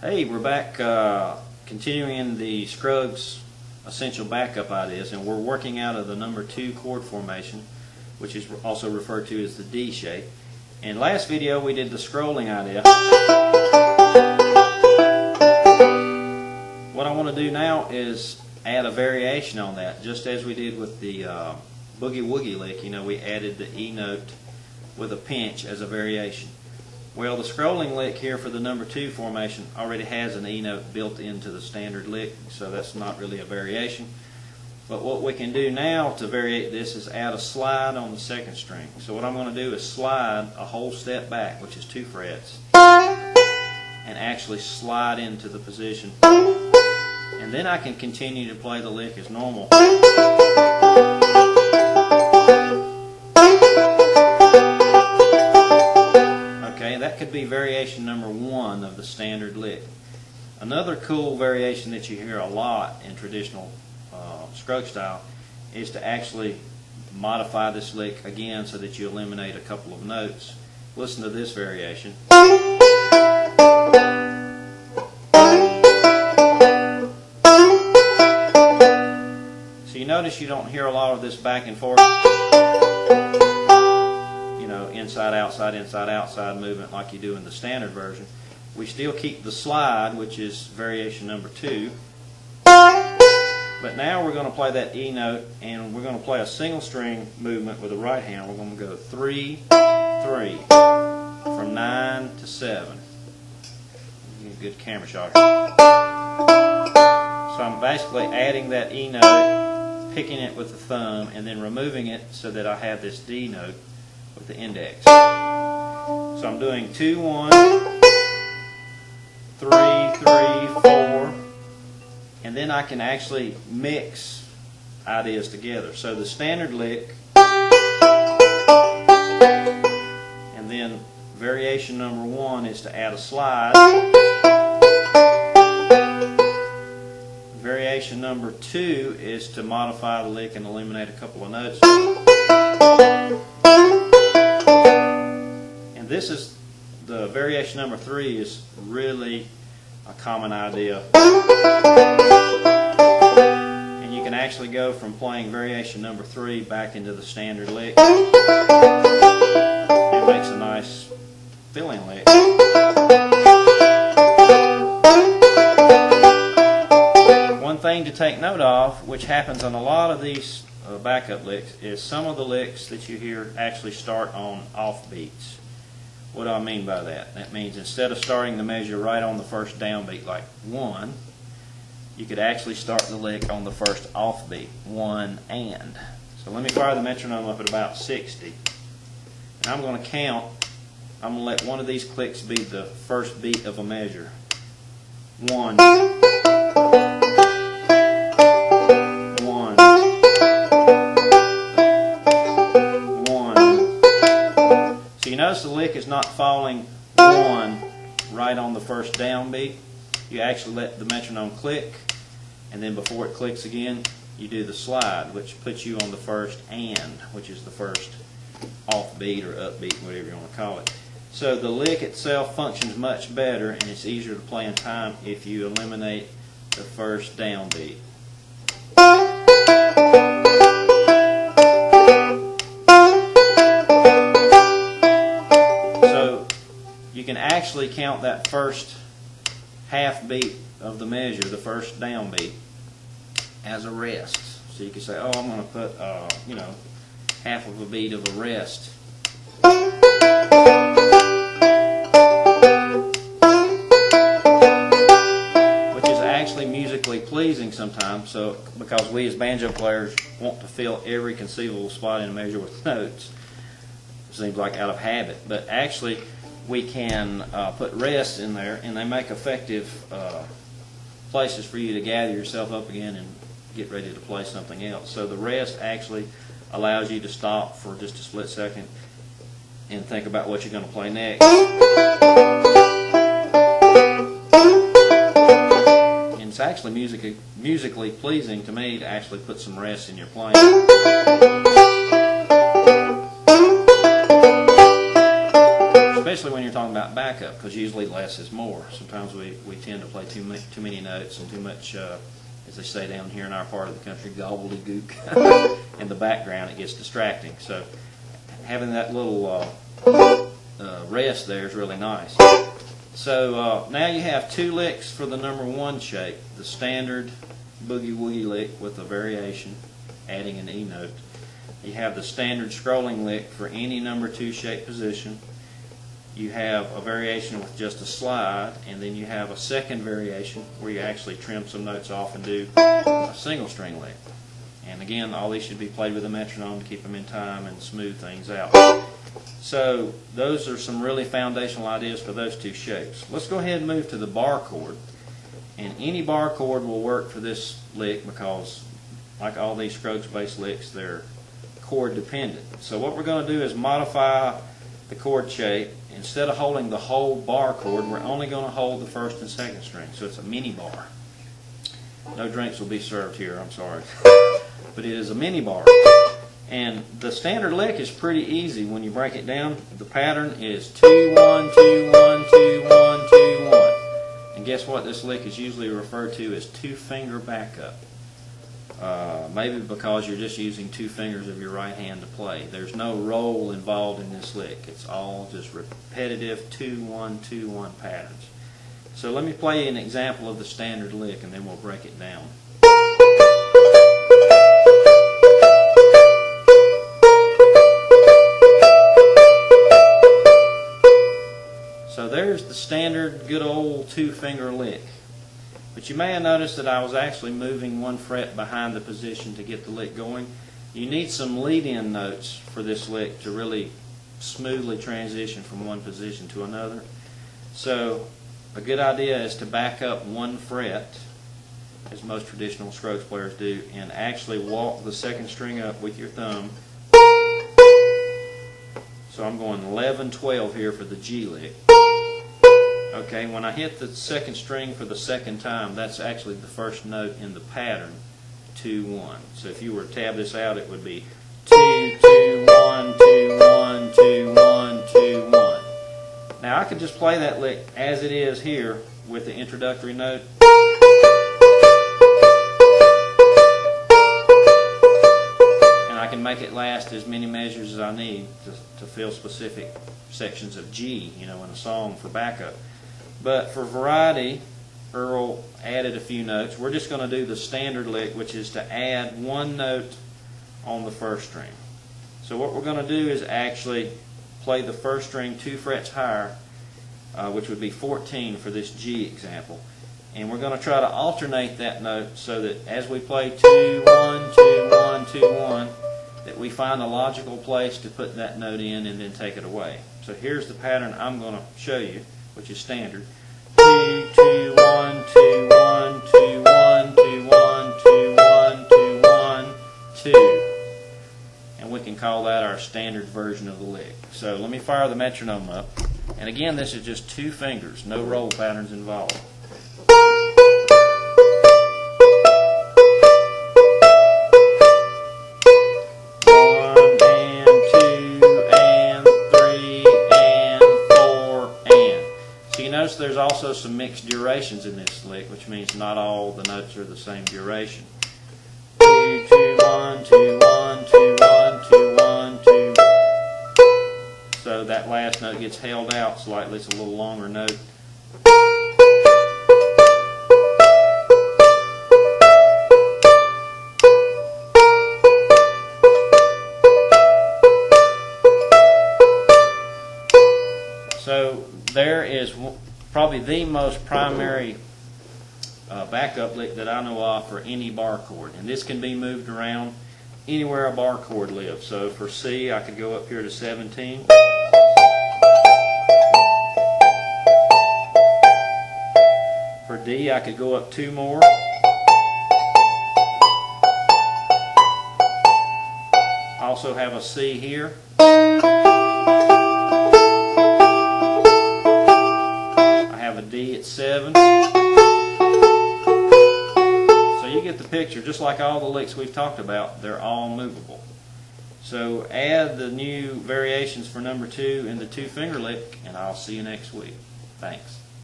Hey, we're back continuing the Scruggs essential backup ideas, and we're working out of the number 2 chord formation, which is also referred to as the D shape. In last video we did the scrolling idea. What I want to do now is add a variation on that, just as we did with the boogie woogie lick. You know, we added the E note with a pinch as a variation. Well, the scrolling lick here for the number 2 formation already has an E note built into the standard lick, so that's not really a variation. But what we can do now to variate this is add a slide on the 2nd string. So what I'm going to do is slide a whole step back, which is 2 frets, and actually slide into the position. And then I can continue to play the lick as normal. That could be variation number 1 of the standard lick. Another cool variation that you hear a lot in traditional Scruggs style is to actually modify this lick again so that you eliminate a couple of notes. Listen to this variation. So you notice you don't hear a lot of this back and forth, inside, outside movement like you do in the standard version. We still keep the slide, which is variation number 2. But now we're going to play that E note, and we're going to play a single string movement with the right hand. We're going to go 3, 3, from 9 to 7. Good camera shot. So I'm basically adding that E note, picking it with the thumb, and then removing it so that I have this D note with the index. So I'm doing 2, 1, 3, 3, 4, and then I can actually mix ideas together. So the standard lick, and then variation number 1 is to add a slide. Variation number 2 is to modify the lick and eliminate a couple of notes. This is the variation number 3 is really a common idea, and you can actually go from playing variation number 3 back into the standard lick. It makes a nice filling lick. One thing to take note of, which happens on a lot of these backup licks, is some of the licks that you hear actually start on off beats. What do I mean by that? That means instead of starting the measure right on the first downbeat like 1, you could actually start the lick on the first offbeat, 1 and. So let me fire the metronome up at about 60. And I'm going to count. I'm going to let one of these clicks be the first beat of a measure. 1. 1. So you notice the lick is not falling 1 right on the first downbeat. You actually let the metronome click, and then before it clicks again, you do the slide, which puts you on the first and, which is the first offbeat or upbeat, whatever you want to call it. So the lick itself functions much better, and it's easier to play in time if you eliminate the first downbeat. You can actually count that first half beat of the measure, the first downbeat, as a rest. So you can say, oh, I'm going to put, half of a beat of a rest. Which is actually musically pleasing sometimes, so because we as banjo players want to fill every conceivable spot in a measure with notes. It seems like out of habit, but actually we can put rests in there, and they make effective places for you to gather yourself up again and get ready to play something else. So the rest actually allows you to stop for just a split second and think about what you're going to play next. And it's actually musically pleasing to me to actually put some rest in your playing. Especially when you're talking about about backup, because usually less is more. Sometimes we tend to play too many notes and too much, as they say down here in our part of the country, gobbledygook. In the background, it gets distracting. So having that little rest there is really nice. So now you have two licks for the number 1 shape, the standard boogie-woogie lick with a variation, adding an E note. You have the standard scrolling lick for any number 2 shape position. You have a variation with just a slide, and then you have a second variation where you actually trim some notes off and do a single string lick. And again, all these should be played with a metronome to keep them in time and smooth things out. So those are some really foundational ideas for those 2 shapes. Let's go ahead and move to the bar chord. And any bar chord will work for this lick because, like all these Scruggs-based licks, they're chord dependent. So what we're going to do is modify the chord shape. Instead of holding the whole bar chord, we're only going to hold the 1st and 2nd string. So it's a mini bar. No drinks will be served here, I'm sorry. But it is a mini bar. And the standard lick is pretty easy when you break it down. The pattern is 2 1 2 1 2 1 2 1. And guess what? This lick is usually referred to as 2-finger backup. Maybe because you're just using 2 fingers of your right hand to play. There's no roll involved in this lick. It's all just repetitive 2 1 2 1 patterns. So let me play an example of the standard lick and then we'll break it down. So there's the standard good old 2-finger lick. But you may have noticed that I was actually moving 1 fret behind the position to get the lick going. You need some lead-in notes for this lick to really smoothly transition from one position to another. So a good idea is to back up 1 fret, as most traditional Scruggs players do, and actually walk the 2nd string up with your thumb. So I'm going 11 12 here for the G lick. Okay, when I hit the 2nd string for the 2nd time, that's actually the 1st note in the pattern, 2 1. So if you were to tab this out, it would be 2 2 1 2 1 2 1 2 1. Now I could just play that lick as it is here with the introductory note. And I can make it last as many measures as I need to fill specific sections of G, in a song for backup. But for variety, Earl added a few notes. We're just going to do the standard lick, which is to add 1 note on the 1st string. So what we're going to do is actually play the 1st string 2 frets higher, which would be 14 for this G example. And we're going to try to alternate that note so that as we play 2 1 2 1 2 1, that we find a logical place to put that note in and then take it away. So here's the pattern I'm going to show you, which is standard. 2 2 1 2 1 2 1 2 1 2 1 2 1 2. And we can call that our standard version of the lick. So let me fire the metronome up. And again, this is just 2 fingers, no roll patterns involved. There's also some mixed durations in this lick, which means not all the notes are the same duration. 2 2 1 2 1 2 1 2 1 2. So that last note gets held out slightly. It's a little longer note. So there is probably the most primary backup lick that I know of for any bar chord. And this can be moved around anywhere a bar chord lives. So for C, I could go up here to 17. For D, I could go up 2 more. Also have a C here. A D at 7. So you get the picture. Just like all the licks we've talked about, they're all movable. So add the new variations for number 2 in the 2-finger lick, and I'll see you next week. Thanks.